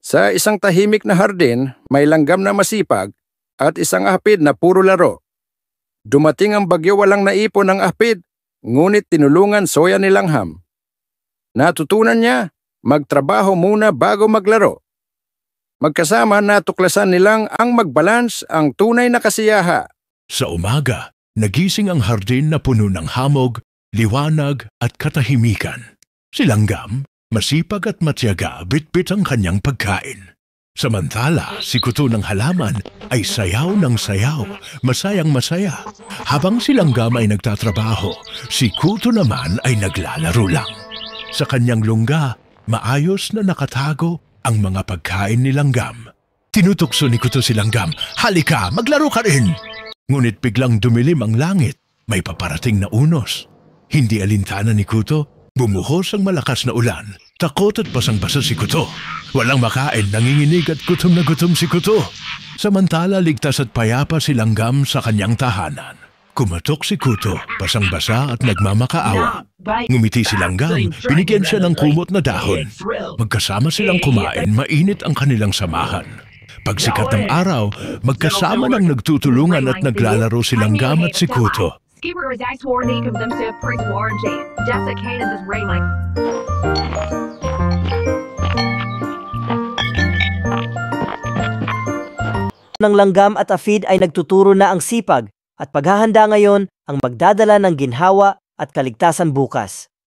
Sa isang tahimik na hardin, may langgam na masipag at isang ahpid na puro laro. Dumating ang bagyo, walang naipon ang ahpid, ngunit tinulungan Soya ni Langham. Natutunan niya, magtrabaho muna bago maglaro. Magkasama natuklasan nilang ang magbalance ang tunay na kasiyaha. Sa umaga, nagising ang hardin na puno ng hamog, liwanag at katahimikan. Si Langgam, masipag at matiyaga, bitbit ang kanyang pagkain. Samantala, si Kuto ng halaman ay sayaw ng sayaw, masayang masaya. Habang si Langgam ay nagtatrabaho, si Kuto naman ay naglalaro lang. Sa kanyang lungga, maayos na nakatago ang mga pagkain ni Langgam. Tinutukso ni Kuto si Langgam, "Halika, maglaro ka rin!" Ngunit biglang dumilim ang langit, may paparating na unos. Hindi alintana ni Kuto, bumuhos ang malakas na ulan. Takot at basang-basa si Kuto. Walang makain, nanginginig at gutom na gutom si Kuto. Samantala, ligtas at payapa si Langgam sa kanyang tahanan. Kumatok si Kuto, basang-basa at nagmamakaawa. Ngumiti si Langgam, binigyan siya ng kumot na dahon. Magkasama silang kumain, mainit ang kanilang samahan. Pagsikat ng araw, magkasama nang nagtutulungan at naglalaro si Langgam at si Kuto. Ng Langgam at Afid ay nagtuturo na ang sipag at paghahanda ngayon ang magdadala ng ginhawa at kaligtasan bukas.